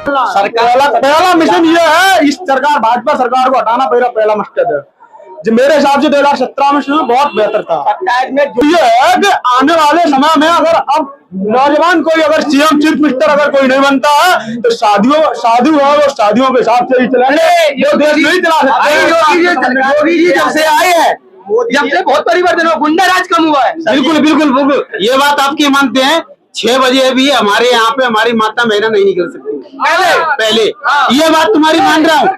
सरकार पहला मिशन ये है, इस सरकार भाजपा सरकार को हटाना पहला मकसद है। जो मेरे हिसाब से 2017 में बहुत बेहतर था। ये है कि आने वाले समय में अगर अब नौजवान कोई अगर सीएम चीफ मिनिस्टर अगर कोई नहीं बनता है तो शादियों के हिसाब से ही चलाएंगे। ये देश नहीं चला सकते। योगी जी जब से आए हैं जब से बहुत परिवर्तन हुआ, गुंडा राज कम हुआ है। बिल्कुल बिल्कुल बिल्कुल, ये बात आपकी मानते हैं। 6 बजे भी हमारे यहाँ पे हमारी माता महिला नहीं निकल सकती पहले। ये बात तुम्हारी मान रहा हूँ,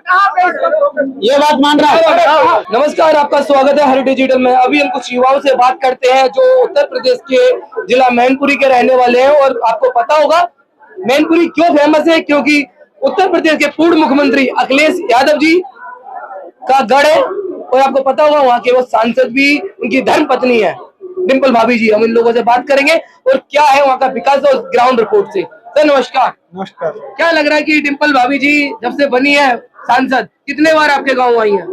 ये बात मान रहा हूँ। नमस्कार, आपका स्वागत है हर डिजिटल में। अभी हम कुछ युवाओं से बात करते हैं जो उत्तर प्रदेश के जिला मैनपुरी के रहने वाले हैं। और आपको पता होगा मैनपुरी क्यों फेमस है, क्योंकि उत्तर प्रदेश के पूर्व मुख्यमंत्री अखिलेश यादव जी का गढ़ है। और आपको पता होगा वहाँ के वो सांसद भी उनकी धर्म पत्नी है डिम्पल भाभी जी। हम इन लोगों से बात करेंगे और क्या है वहाँ का विकास और ग्राउंड रिपोर्ट से। सर नमस्कार। नमस्कार। क्या लग रहा है कि डिम्पल भाभी जी जब से बनी है सांसद, कितने बार आपके गांव आई हैं?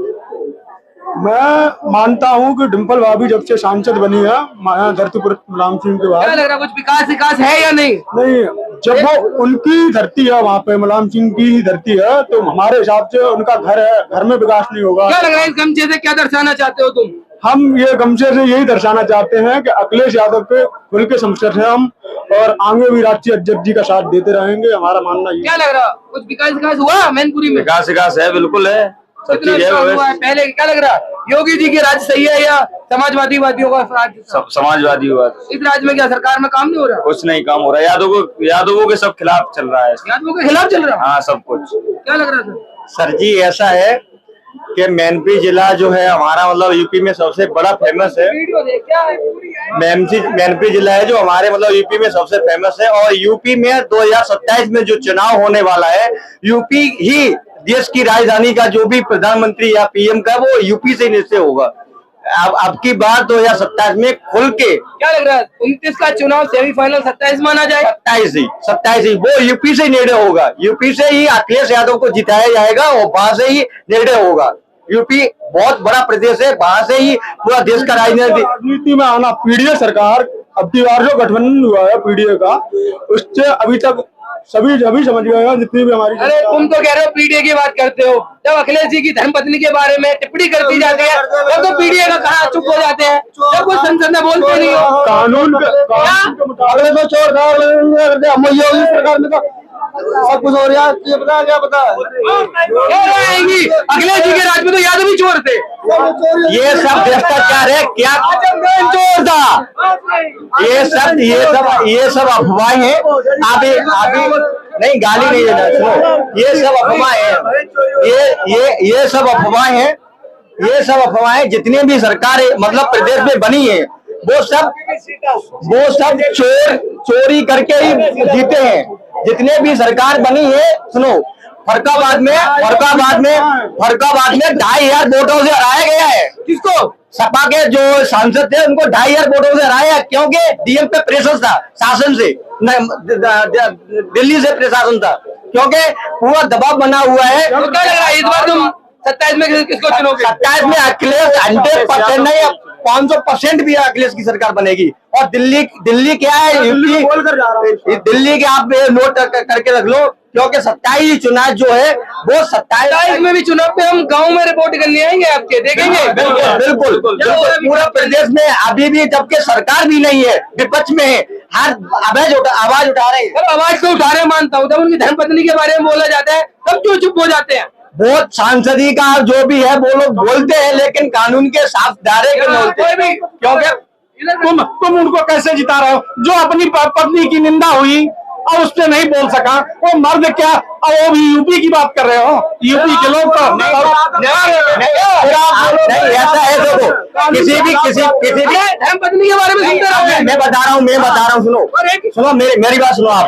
मैं मानता हूँ कि डिम्पल भाभी जब से सांसद बनी है धरतीपुर मुलायम सिंह के बाद, क्या लग रहा है कुछ विकास है या नहीं? नहीं, जब वो उनकी धरती है वहाँ पे मुलायम सिंह की धरती है तो हमारे हिसाब से उनका घर है, घर में विकास नहीं होगा। क्या लग रहा है इस गमछे से क्या दर्शाना चाहते हो तुम? हम ये गमछे से यही दर्शाना चाहते हैं कि अखिलेश यादव के खुल के समर्थक हैं हम, और आगे भी राष्ट्रीय अध्यक्ष जी का साथ देते रहेंगे। हमारा मानना ये। क्या लग रहा कुछ विकास हुआ मैनपुरी में? विकास है, बिल्कुल है, सब चीज है। पहले क्या लग रहा योगी जी की राज सही है या समाजवादियों का राज? समाजवादी हुआ। इस राज्य में क्या सरकार में काम नहीं हो रहा? कुछ नहीं काम हो रहा है। यादवों के सब खिलाफ चल रहा है। यादवों के खिलाफ चल रहा है? हाँ, सब कुछ। क्या लग रहा सर जी ऐसा है कि मैनपुरी जिला जो है हमारा मतलब यूपी में सबसे बड़ा फेमस है। मैनपुरी जिला है जो हमारे मतलब यूपी में सबसे फेमस है। और यूपी में 2027 में जो चुनाव होने वाला है, यूपी ही देश की राजधानी का जो भी प्रधानमंत्री या पीएम का वो यूपी से निश्चय होगा। अब की बात 2027 में खुल के। क्या लग रहा है 29 का चुनाव सेमीफाइनल 27 माना जाए? 27 ही वो यूपी से निर्णय होगा। यूपी से ही अखिलेश यादव को जिताया जाएगा और वहां से ही निर्णय होगा। यूपी बहुत बड़ा प्रदेश है, वहां से ही पूरा देश का राजनीति में आना। पीडीए सरकार अब की बार जो गठबंधन हुआ है पीडीए का, उससे अभी तक सभी समझ गए हैं जितनी भी हमारी। अरे तुम तो कह रहे हो पीडीए की बात करते हो, जब अखिलेश जी की धर्मपत्नी के बारे में टिप्पणी करती जाती है तब तो पीडीए का कहा चुप हो जाते हैं, जब कुछ संसद में बोलते नहीं हो। कानून के मुताबिक तो छोड़ सब कुछ हो रहा है। ये पता क्या पता आएंगी अखिलेश जी के राज में तो यादव ही चोर थे। ये सब भ्रष्टाचार है। क्या चोर था? ये सब अफवाहें हैं। अभी नहीं, गाली नहीं देना, सुनो। ये सब अफवाहें हैं। ये सब अफवाहें हैं। ये सब अफवाहें जितने भी सरकार मतलब प्रदेश में बनी है वो सब चोरी करके ही जीते हैं। जितने भी सरकार बनी है, सुनो, फरकाबाद में 2500 वोटों से हराया गया है। किसको? सपा के जो सांसद थे उनको 2500 वोटों से हराया, क्योंकि डीएम पे प्रेशर था शासन से, दिल्ली से प्रशासन था, क्योंकि पूरा दबाव बना हुआ है। तो क्या लग रहा है इस बार तुम 27 में किसको चुनोगे? 27 में अखिलेश 100% नहीं, 500% भी अखिलेश की सरकार बनेगी। और दिल्ली क्या है, दिल्ली के आप नोट करके रख लो, क्योंकि 27 चुनाव जो है वो 27 में भी चुनाव पे हम गांव में रिपोर्ट करने आएंगे, आपके देखेंगे। बिल्कुल पूरा प्रदेश में अभी भी, जबकि सरकार भी नहीं है, विपक्ष में है, हर आवाज उठा रहे हैं। आवाज तो उठा रहे, मानता हूँ। जब उनकी धर्मपत्नी के बारे में बोला जाता है तब क्यों चुप हो जाते हैं? बहुत सांसदी का जो भी है वो लोग बोलते हैं, लेकिन कानून के साफ दायरे के बोलते, क्योंकि तुम उनको कैसे जिता रहे हो? जो अपनी पत्नी की निंदा हुई और उस पर नहीं बोल सका वो मर्द क्या, और वो भी यूपी की बात कर रहे हो? यूपी के लोग तो ऐसा है। देखो, किसी भी धर्मपत्नी के बारे में सुनते रहो। मैं बता रहा हूँ, सुनो मेरी बात सुनो आप।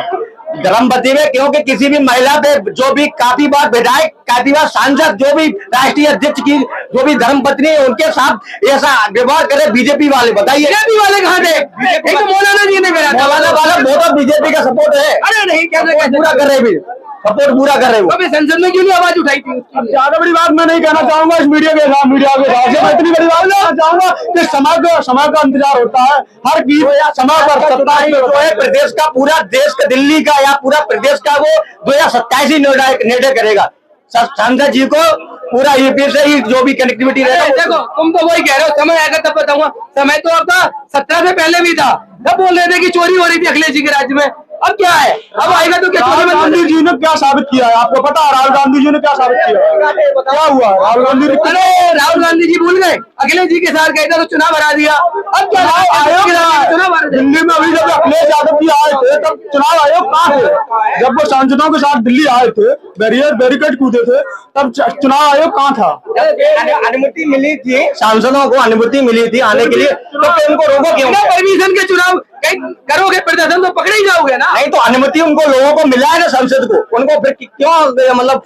धर्मपत्नी में, क्योंकि किसी भी महिला पे जो भी काफी बार विधायक, काफी बार सांसद, जो भी राष्ट्रीय अध्यक्ष की जो भी धर्मपत्नी है उनके साथ ऐसा व्यवहार करे बीजेपी वाले। बताइए बीजेपी वाले कहाँ थे? मौलाना जी ने करा, मौलाना वाला बहुत बीजेपी का सपोर्ट है। अरे नहीं, क्या पूरा कर रहे भी सपोर्ट पूरा कर रहे हो। अभी संसद में क्यों नहीं आवाज उठाई थी? ज्यादा बड़ी बात मैं नहीं कहना चाहूंगा इस मीडिया के साथ से। मैं इतनी बड़ी बात कहना चाहूंगा कि समय का इंतजार होता है, हर की समय पर जो है प्रदेश का, पूरा देश का, दिल्ली का यहाँ पूरा प्रदेश का वो 2027 ही निर्णय करेगा। सांसद जी को पूरा यूपी से ही जो भी कनेक्टिविटी रहेगा। देखो तुम तो वही कह रहे हो, समय आएगा तब बताऊंगा। समय तो अब था 17 से पहले भी था, तब बोल रहे थे कि चोरी हो रही थी अखिलेश जी के राज्य में। अब क्या है, अब आएगा तो क्या? राहुल गांधी जी ने क्या साबित किया है आपको पता है? राहुल गांधी जी ने क्या साबित किया है? क्या हुआ राहुल गांधी? अरे राहुल गांधी जी भूल गए, अखिलेश जी के साथ गए थे तो चुनाव हरा दिया। अब क्या आयोग दिल्ली में अभी जब अखिलेश यादव जी आए थे तब चुनाव आयोग कहाँ थे? जब वो सांसदों के साथ दिल्ली आए थे, बैरिकेड कूदे थे, तब चुनाव आयोग कहाँ था? अनुमति मिली थी, सांसदों को अनुमति मिली थी आने के लिए, तो उनको रोको क्यों? परमिशन के चुनाव करोगे प्रदर्शन तो पकड़े ही जाओगे ना। नहीं तो अनुमति उनको लोगों को मिला है ना संसद को, उनको फिर क्यों मतलब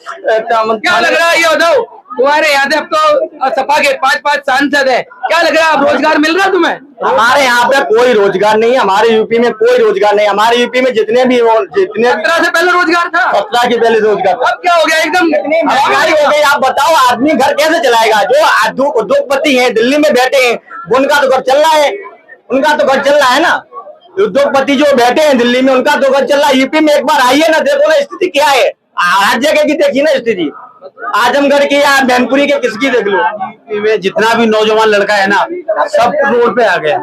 क्या लग रहा है ये बताओ? तुम्हारे यहाँ अब तो सपा के 5-5 सांसद है, क्या लग रहा है अब रोजगार मिल रहा है तुम्हें? हमारे यहाँ पे कोई रोजगार नहीं है, हमारे यूपी में कोई रोजगार नहीं। हमारे यूपी में जितने 17 से पहले रोजगार था, 17 के पहले रोजगार था। अब क्या हो गया? एकदम इतनी महंगाई हो गई, आप बताओ आदमी घर कैसे चलाएगा? जो उद्योगपति हैं दिल्ली में बैठे हैं, उनका तो घर चल रहा है, उनका तो घर चल रहा है ना। उद्योगपति जो बैठे हैं दिल्ली में उनका तो घर चल रहा है। यूपी में एक बार आइए ना, देखो ना स्थिति क्या है, हर जगह की देखिए ना स्थिति, आजमगढ़ की या मैनपुरी के किसकी देख लो। यूपी में जितना भी नौजवान लड़का है ना, सब रोड पे आ गया।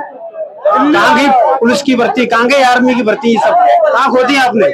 कहाँ गई पुलिस की भर्ती, कहाँ गई आर्मी की भर्ती, सब कहाँ खोदी आपने?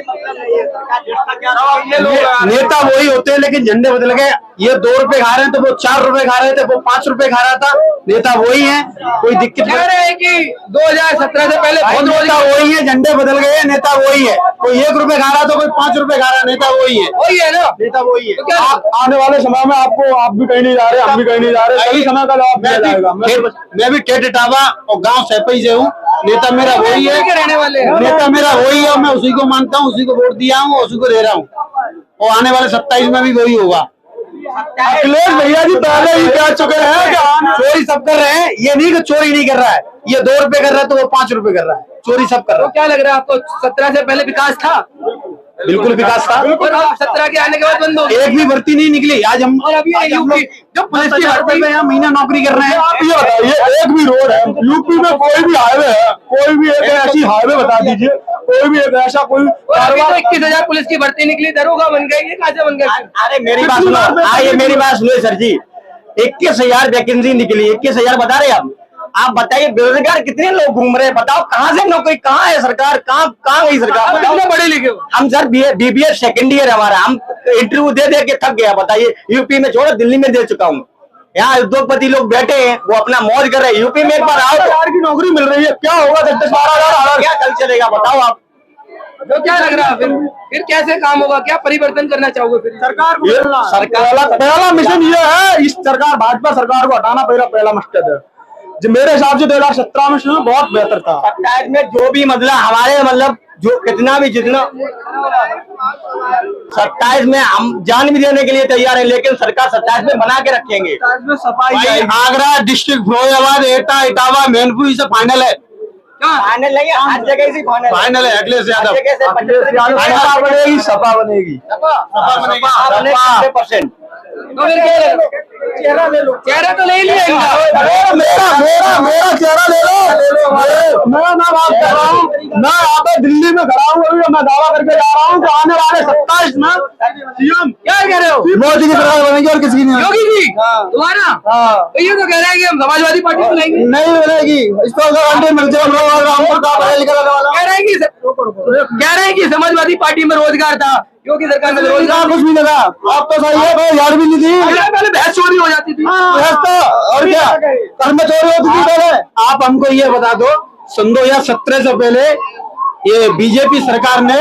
नेता वही होते हैं लेकिन झंडे बदल गए। ये 2 रुपए खा रहे हैं तो वो 4 रुपए खा रहे थे, वो 5 रुपए खा रहा था। नेता वही है, कोई दिक्कत कह रहे हैं कि 2017 से पहले बहुत नेता वही है, झंडे बदल गए, नेता वही है। कोई 1 रुपए खा रहा तो कोई 5 रुपए खा रहा, नेता वही है ना, नेता वही है। क्या आने वाले समय में आपको, आप भी कहीं नहीं जा रहे, हम भी कहीं नहीं जा रहे, सही समय का जवाब दिया जाएगा। मैं भी ठेठ इटावा और गांव सैपई से हूँ। नेता मेरा वही है, रहने वाले हैं। नेता मेरा वही है, मैं उसी को मानता हूँ, उसी को वोट दिया हूँ, उसी को दे रहा हूँ, और आने वाले 27 में भी वही होगा। अखिलेश भैया जी पहले ही कह चुके हैं कि चोरी सब कर रहे हैं, ये नहीं कि चोरी नहीं कर रहा है। ये 2 रुपए कर रहा है तो वो 5 रुपए कर रहा है, चोरी सब कर रहा तो क्या लग रहा है आपको? 17 से पहले विकास था? है। बिल्कुल विकास था, और अब 17 के आने के बाद बंद हो गया। एक भी भर्ती नहीं निकली। आज हम और अभी यूपी जो पुलिस की भर्ती में यहाँ महीना नौकरी कर रहे हैं। आप ये बताइए, एक भी रोड है यूपी में, कोई भी हाईवे है, कोई भी एक ऐसी हाईवे बता दीजिए, कोई भी एक ऐसा कोई तो 21,000 पुलिस की भर्ती निकली, दरोगा बन गई, ये कहाँ से बन गया? अरे मेरी बात सुनो, आइए मेरी बात सुनिए सर जी। 21,000 वैकेंसी निकली, 21,000 बता रहे आप बताइए बेरोजगार कितने लोग घूम रहे हैं? बताओ कहाँ से नौकरी, कहाँ है सरकार, कहाँ गई सरकार? कितने पढ़े लिखे हो? हम सर BBA सेकेंड ईयर हमारा, हम इंटरव्यू दे के थक गया। बताइए यूपी में छोड़ो, दिल्ली में दे चुका हूँ। यहाँ उद्योगपति लोग बैठे हैं, वो अपना मौज कर रहे हैं। यूपी में एक बार आओ, 10,000 की नौकरी मिल रही है, क्या होगा? 10-12,000 क्या कल चलेगा बताओ आप? तो क्या लग रहा है फिर कैसे काम होगा? क्या परिवर्तन करना चाहोगे फिर? सरकार पहला मिशन ये है, इस सरकार भाजपा सरकार को हटाना पहला मकसद है। जो मेरे हिसाब से 2017 में बहुत बेहतर था। 27 में जो भी मतलब हमारे मतलब जो कितना भी जितना 27 में हम जान भी देने के लिए तैयार है, लेकिन सरकार 27 में बना के रखेंगे। आगरा डिस्ट्रिक्ट, फिरोजाबाद, एटा, इटावा, मैनपुरी से फाइनल है। फाइनल नहीं, हर जगह से फाइनल है। अखिलेश यादव सपा बनेगी, सपा बनेगी, सपा बनेगी 100%। तो फिर क्या लग रहा? चेहरा तो ले लिया इनका। मेरा चेहरा ले लो। मैं ना बात कर रहा हूँ, मैं यहाँ पे दिल्ली में खड़ा हूँ, अभी मैं दावा करके जा रहा हूँ कि आने वाले 27 में सीएम क्या कह रहे हो? मोदी की सरकार बनेगी और किसी की नहीं। योगी जी तुम्हारा? तो ये तो कह रहे हैं कि हम समाजवादी पार्टी बुलाएंगे। नहीं बनेगी, इसको गारंटी मिलती है। कह रहे हैं कि समाजवादी पार्टी में रोजगार था, योगी सरकार में रोजगार कुछ भी लगा। आप तो सही है, यार भी नहीं थी, पहले बहस चोरी हो जाती थी। और क्या घर में चोरी होती थी पहले। आप हमको ये बता दो, सन 2017 से पहले ये बीजेपी सरकार ने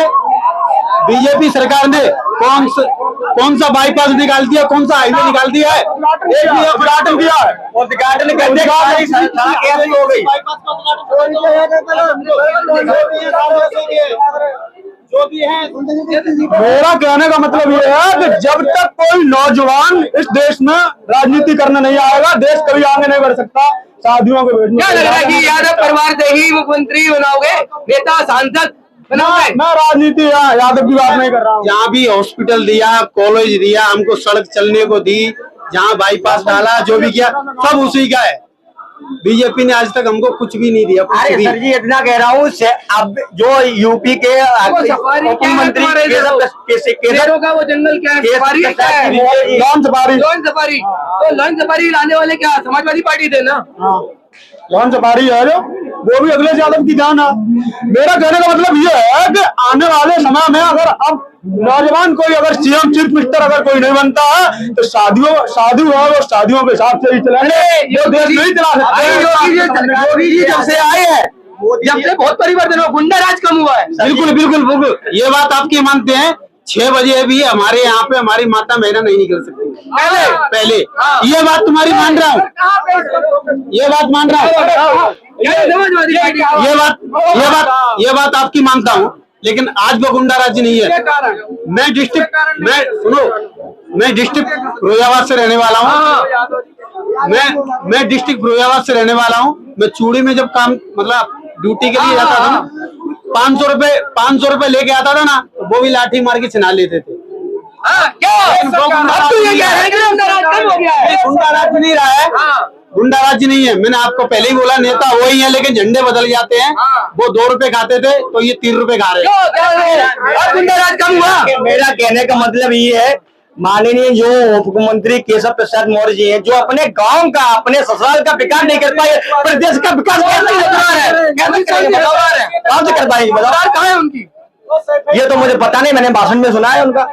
कौन सा बाईपास निकाल दिया, कौन सा हाईवे निकाल दिया है? एक भी उद्घाटन किया है, उद्घाटन करने कैसे हो गई? जो भी है, मेरा कहने का मतलब ये है कि जब तक कोई नौजवान इस देश में राजनीति करने नहीं आएगा, देश कभी आगे नहीं बढ़ सकता। शादियों के क्या लग रहा है कि यादव परिवार से ही मुख्यमंत्री बनाओगे, नेता सांसद बनाओगे? मैं राजनीति यादव की बात नहीं कर रहा हूँ। यहाँ भी हॉस्पिटल दिया, कॉलेज दिया, हमको सड़क चलने को दी, जहाँ बाईपास डाला, जो भी किया सब उसी का है। बीजेपी ने आज तक हमको कुछ भी नहीं दिया, कुछ अरे भी। सर जी इतना कह रहा हूँ अब जो यूपी के उप मंत्री शेरों का वो जंगल क्या है, सफारी है क्या है? लॉन सफारी, लॉन सफारी, तो लॉन सफारी लाने वाले क्या समाजवादी पार्टी थे ना। लॉन सफारी है जो, वो भी अखिलेश यादव की जान है। मेरा कहने का मतलब ये है कि आने वाले समय में अगर अब नौजवान कोई अगर सीएम चीफ मिनिस्टर अगर कोई नहीं बनता है तो शादी और शादियों के हिसाब से ही चलेंगे, ये देश नहीं चला सकते। योगी जी जब से आए हैं जब से बहुत परिवर्तन हुआ, गुंडा राज कम हुआ है। बिल्कुल बिल्कुल बिल्कुल, ये बात आपकी मानते हैं। 6 बजे भी हमारे यहाँ पे हमारी माता महिला नहीं निकल सकती पहले। ये बात तुम्हारी मान रहा हूँ, ये बात मान रहा हूँ, समाजवादी पार्टी ये बात आपकी मानता हूँ, लेकिन आज वो गुंडा राज्य नहीं है। मैं डिस्ट्रिक्ट फिरोजाबाद से रहने वाला हूँ। मैं डिस्ट्रिक्ट फिरोजाबाद से रहने वाला हूँ। मैं चूड़ी में जब काम मतलब ड्यूटी के लिए जाता था ना, 500 रुपए लेके आता था ना, तो वो भी लाठी मार के छिना लेते थे। गुंडा राज्य नहीं रहा है, गुंडा राज्य नहीं है। मैंने आपको पहले ही बोला, नेता वही है लेकिन झंडे बदल जाते हैं। वो 2 रुपए खाते थे तो ये 3 रुपए खा रहे हैं। गुंडा राज कम हुआ। मेरा कहने का मतलब ये है, माननीय जो उप मुख्यमंत्री केशव प्रसाद मौर्य जी हैं, जो अपने गांव का अपने ससुराल का विकास नहीं कर पाए, प्रदेश का विकास कैसे कर पाएंगे बताओ? कहाँ है उनकी? ये तो मुझे पता नहीं, मैंने भाषण में सुना है उनका।